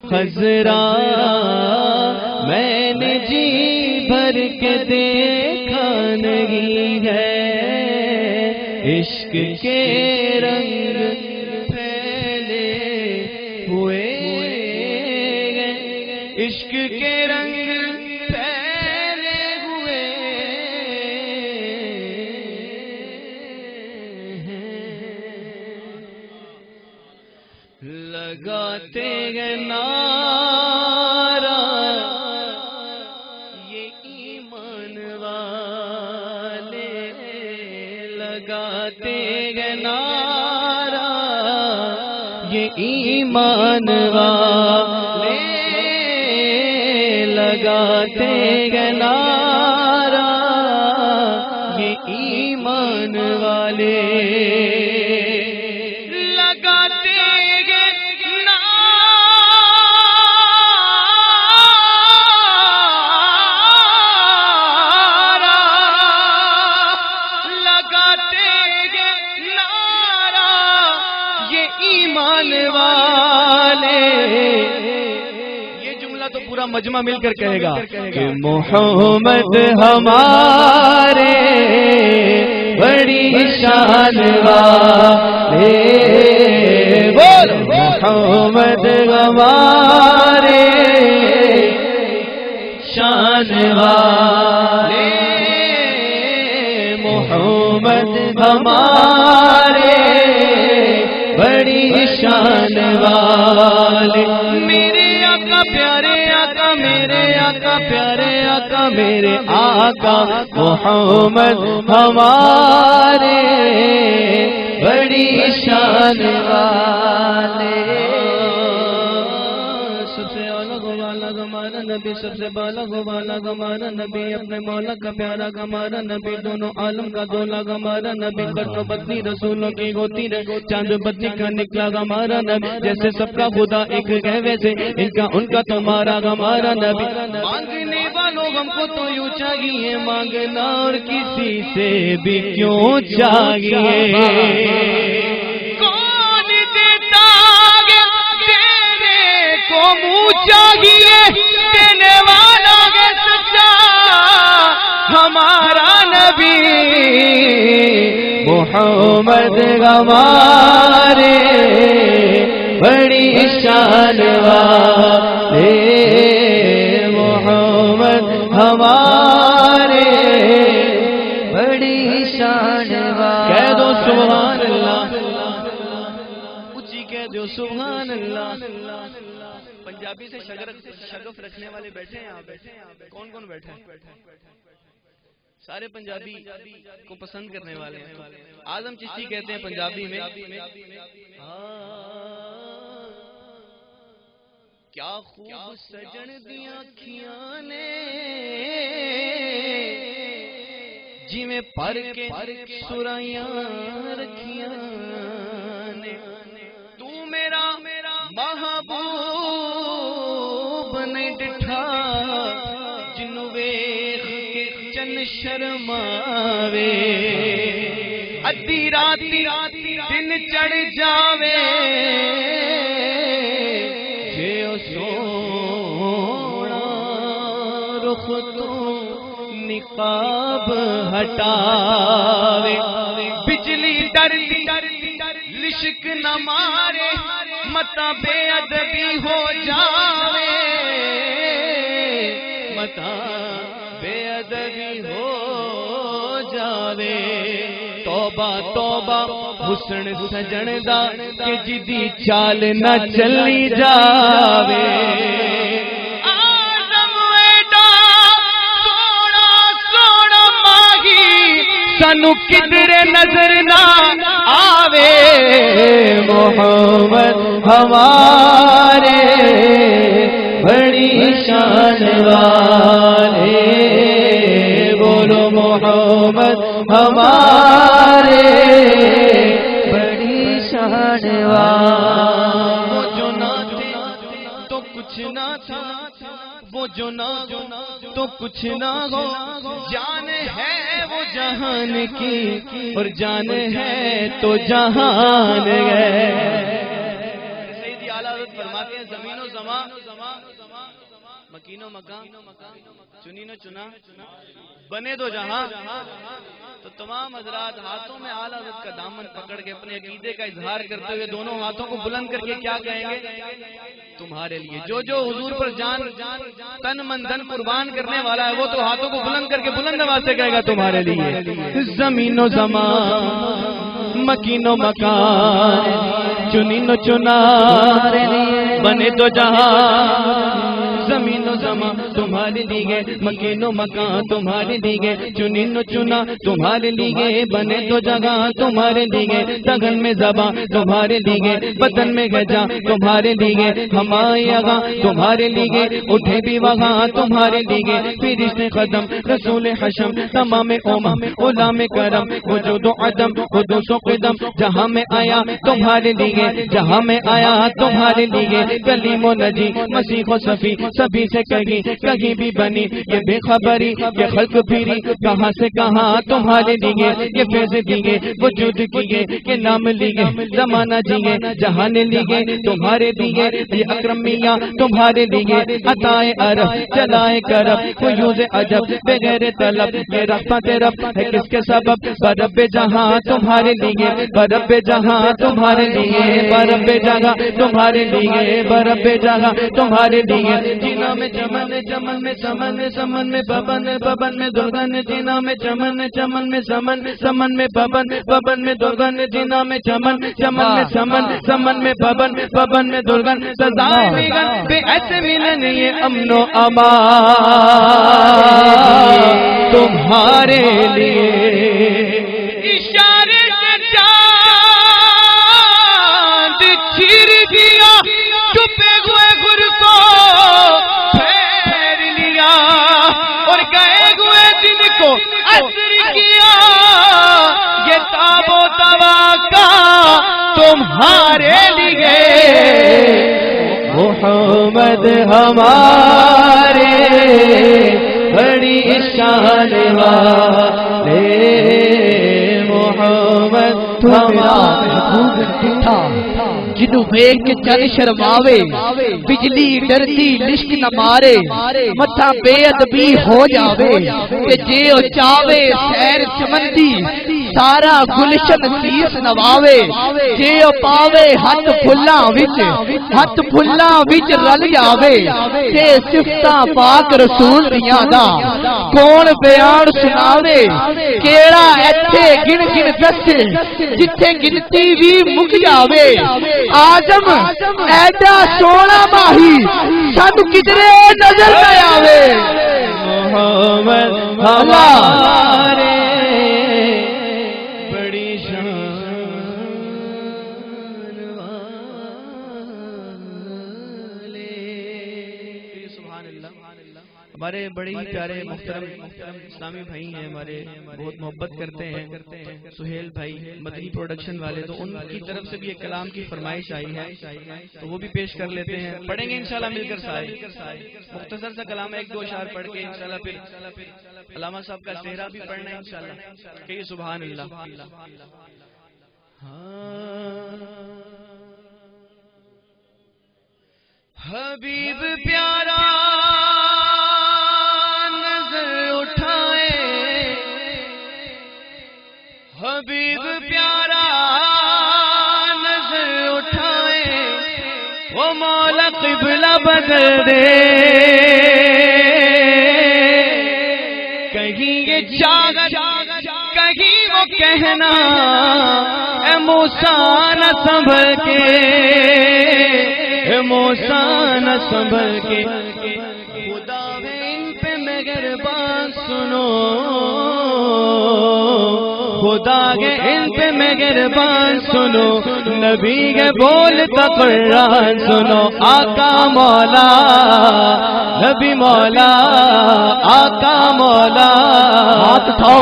خضرا میں نے جی بھر کے دیکھا نہیں ہے، عشق کے رنگ پھیلے ہوئے ہیں، عشق کے رنگ پھیلے ہوئے ہیں، لگاتے ہیں نعرہ یہ ایمان والے، لگاتے ہیں نعرہ یہ ایمان والے، لگاتے ہیں نعرہ یہ ایمان والے، پورا مجمع مل کر کہے گا کہ محمد ہمارے بڑی شان والے، بول محمد ہمارے شان والے، محمد ہمارے بڑی شان والے، میرے آقا پیارے آقا، میرے آقا پیارے آقا، میرے آقا محمد ہمارے بڑی شان والے، سب سے الگ والا ہمارا نبی، سب سے بالغ والا ہمارا نبی، اپنے مولا کا پیارا ہمارا نبی، دونوں عالم کا دولا ہمارا نبی، کرو بدنی رسولوں کی ہوتی رہے، چاند بدنی کا نکلا ہمارا نبی، جیسے سب کا خدا ایک ہے ویسے ان کا تمہارا ہمارا نبی، مانگنے والوں ہم کو تو یوں چاہیے مانگنا اور کسی سے بھی کیوں چاہیے، کون دیتا دینے کو منہ چاہیے، دینے والا ہے سچا ہمارا نبی، محمد ہمارے بڑی شان والے، محمد ہمارے بڑی شان والے، کہہ دو سبحان اللہ، اونچی کہہ دو سبحان اللہ، پنجابی سے شگف رکھنے والے بیٹھے ہیں یہاں، کون کون بیٹھے ہیں؟ سارے پنجابی کو پسند کرنے والے ہیں، اعظم چشتی کہتے ہیں پنجابی میں کیا خوب سجن دیا اکھیاں نے جی میں پر کے سرائیاں رکھیاں نے، تو میرا محبوب نہیں ڈٹھا جنوں ویکھ کے چن شرماوے، ادھی راتی دن چڑھ جاوے، جے او سونا رخ تو نقاب ہٹاوے، بجلی ڈرتی لشک نہ مارے، متا بے ادبی ہو جاوے، متا بے ادبی ہو جاوے، توبہ توبہ حسن سجن دا کہ جدی چال نہ چلی جاوے، آدم ایڈا سونا سونا ماہی سانو کدھر نظر نہ آوے، محمد ہمارے بڑی شان والے، بولو محمد ہمارے بڑی شان والے، وہ جو نہ تھے تو کچھ نہ تھا، وہ جو نہ تو کچھ نہ ہو، جان ہے وہ جہان کی اور جان ہے تو جہان ہے۔ سیدی اعلیٰ حضرت فرماتے ہیں زمین و زمان مکین و مکان چنین و چنا بنے دو جہاں. تو تمام حضرات ہاتھوں میں اعلیٰ حضرت کا دامن پکڑ کے اپنے عقیدے کا اظہار کرتے ہوئے دونوں ہاتھوں کو بلند کر کے کیا کہیں گے؟ تمہارے لیے جو جو حضور پر جان تن من دھن قربان کرنے والا ہے وہ تو ہاتھوں کو بلند کر کے بلند آواز سے کہے گا تمہارے لیے. زمین و زمان مکین و مکان چنین و چنا بنے تو جہاں. زمین و زمان تمہارے لیے مکین و مکان تمہارے لیے چنین و چنا تمہارے لیے بنے تو جگہ تمہارے لیے تگن میں زباں تمہارے لیے بدن میں گجا تمہارے لیے ہمارے یہاں تمہارے لیے اٹھے بھی وہاں تمہارے لیے فرشتے قدم رسول حشم تمام امم غلام کرم وجود و عدم قدوس و قدم جہاں میں آیا تمہارے لیے جہاں میں آیا تمہارے لیے کلیم و نجی مسیح و صفی سبھی سے کہیں بھی بنی یہ بے خبری یہ خلق پھری کہاں سے کہاں تمہارے لیے یہ فیض دیے وجود کیے یہ نام لیے زمانہ جیے جہان لیے تمہارے لیے یہ اکرم میاں تمہارے لیے عطائے عرب چلائے کرب فیوز عجب بغیر طلب یہ رحمت رب ہے کس کے سبب برب جہاں تمہارے لیے برب جہاں تمہارے لیے برب جگہ تمہارے لیے برب جگہ تمہارے لیے جینا میں چمن چمن میں سمن سمن میں ببن ببن میں درگن جینا میں چمن چمن میں سمن سمن میں ببن ببن میں درگن جینا میں چمن چمن میں سمن سمن میں ببن ببن میں درگن سزائے ملن بے ایسے ملن یہ امن و امان تمہارے لیے اشارے سے چاند چیر دیا چھپے ہوئے گر کو پھیر لیا اور گئے ہوئے دن کو عصر کیا یہ تاب و توقع تمہارے لیے محمد ہمارے بڑی شان والے محمد جنوں ویکھ کے چل شرماوے بجلی ڈرتی لشک نہ مارے متھا بے ادبی ہو جاوے تے جے او چاوے سیر چمندی سارا گلشن سیس نواوے جے او پاوے ہاتھ پھلاں وچ رل جاوے تے صفتاں پاک رسول دیاں دا کون بیان سناوے کیڑا ایتھے گن گن دسے جتھے گنتی وی مک جاوے آدم ایڈا سونا ماہی سب کدرے نظر نہ آوے محمد ہمارے بڑی شان والے. سبحان اللہ. ہمارے بڑے ہی پیارے محترم اسلامی بھائی ہیں ہمارے بہت محبت کرتے ہیں سہیل بھائی مدنی پروڈکشن والے تو ان کی طرف سے بھی ایک کلام کی فرمائش آئی ہے تو وہ بھی پیش کر لیتے ہیں پڑھیں گے انشاءاللہ مل کر سائے مختصر سا کلام ایک دو اشعار پڑھ کے انشاءاللہ پھر علامہ صاحب کا صحرا بھی پڑھنا ہے انشاءاللہ کہیے سبحان اللہ. حبیب پیارا حبیب پیارا نظر اٹھائے وہ مولا قبلہ بدل دے کہیں یہ چاہت کہیں وہ کہنا اے موسیٰ نہ سنبھل کے اے موسیٰ نہ سنبھل کے خدا ان پہ مہربان سنو خدا کے ان پہ مہربان سنو نبی کے بولتا قرآن سنو آقا مولا نبی مولا آقا مولا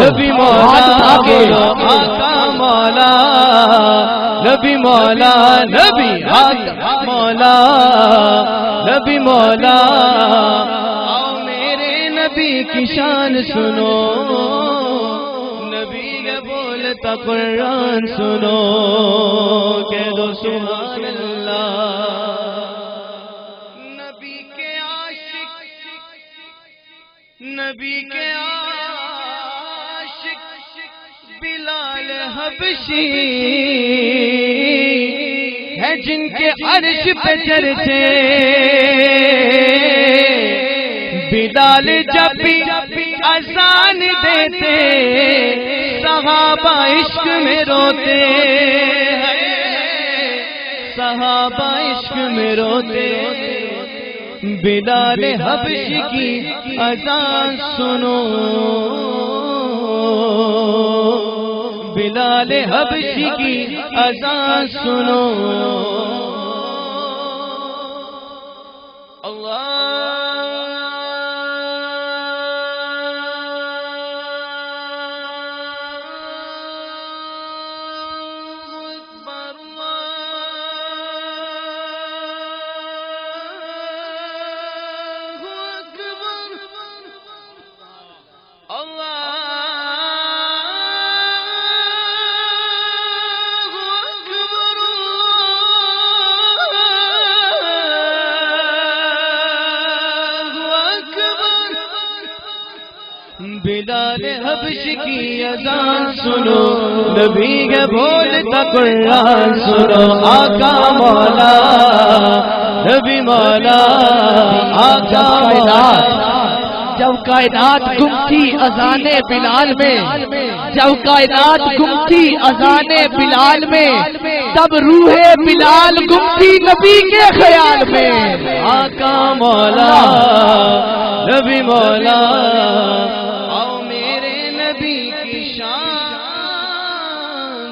نبی مولا آقا مولا نبی مولا نبی آقا مولا نبی مولا آؤ میرے نبی کی شان سنو بولتا قرآن سنو کہہ دو سبحان اللہ. کے عاشق نبی کے عاشق بلال حبشی ہے جن کے عرش پہ چرچے بلال جب بھی اذان دیتے صحابہ عشق میں روتے صحابہ عشق میں روتے بلال حبشی کی اذان سنو بلال حبشی کی اذان سنو اللہ بلال حبشی کی اذان سنو نبی کے بولتا قرآن سنو آقا مولا نبی مولا آقا مولا جب کائنات گم تھی اذان بلال میں جب کائنات گم تھی اذان بلال میں تب روح بلال گم تھی نبی کے خیال میں آقا مولا نبی مولا آؤ میرے نبی کی شان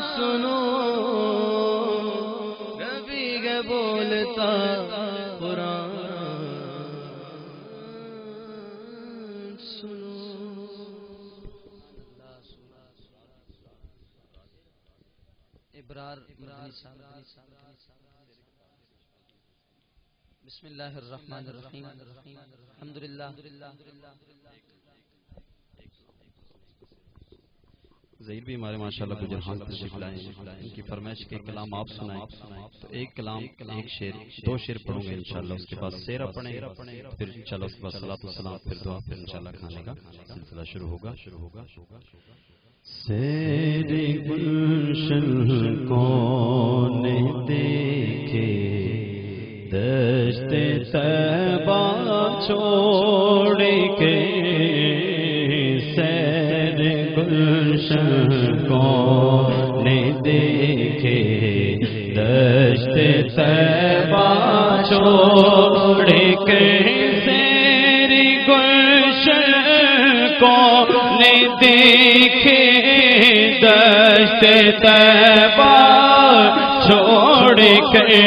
سنو نبی کے بولتا قرآن سنو ابرار بسم اللہ الرحمن الرحیم الحمدللہ ظہیر بھی ہمارے ماشاءاللہ گجرہان تشریف لائے ان کی فرمائش کے کلام آپ سنائیں تو ایک کلام ایک شعر دو شعر پڑھوں گے انشاءاللہ اس کے بعد سیرہ پڑھیں پھر انشاءاللہ اس کے بعد صلاۃ والسلام پھر دعا پھر انشاءاللہ کھانے کا سلسلہ شروع ہوگا سیر گلشن کون دیکھے دشت طیبہ چھوڑ کے سیر گلشن کون دیکھے دشت طیبہ چھوڑ کے سیر گلشن کون دیکھے دشت طیبہ چھوڑ کے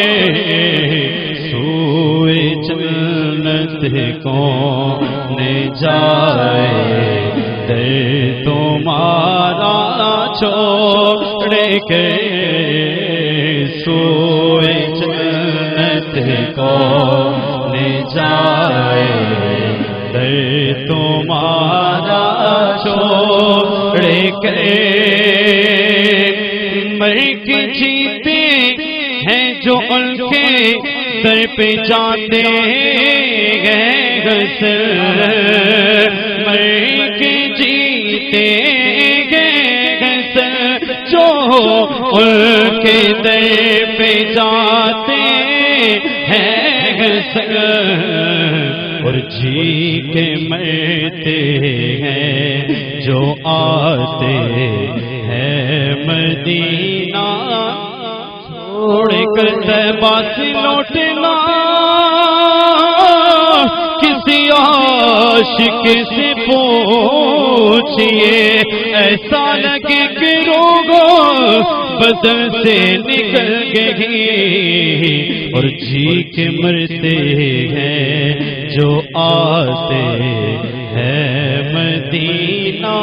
سوئے جنت کون جائے در تمہارا چھوڑ کے سوئے جنت کون جائے در تمہارا چھوڑ کے مر کے جیتے ہیں جو ان کے سر پہ جاتے ہیں غسل مر کے جیتے ہیں غسل جو ان کے در پہ جاتے ہیں غسل اور جی کے مرتے ہیں جو آتے ہیں مدینہ چھوڑ کر طیبہ سے لوٹنا کسی عاشق سے پوچھئے ایسا لگے کہ روگو بدن سے نکل گئی اور جی کے مرتے ہیں جو آتے ہیں مدینہ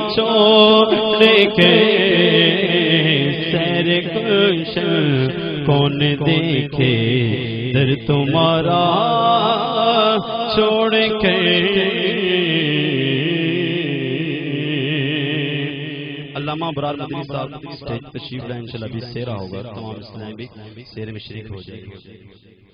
چھوڑ کے سیر گلشن کون دیکھے در تمہارا چھوڑ کے علامہ برار مدنی صاحب اسٹیج تشریف لائیں انشاءاللہ بھی سیرہ ہوگا تمام اسلام بھی سیرے میں شریک ہو جائے گے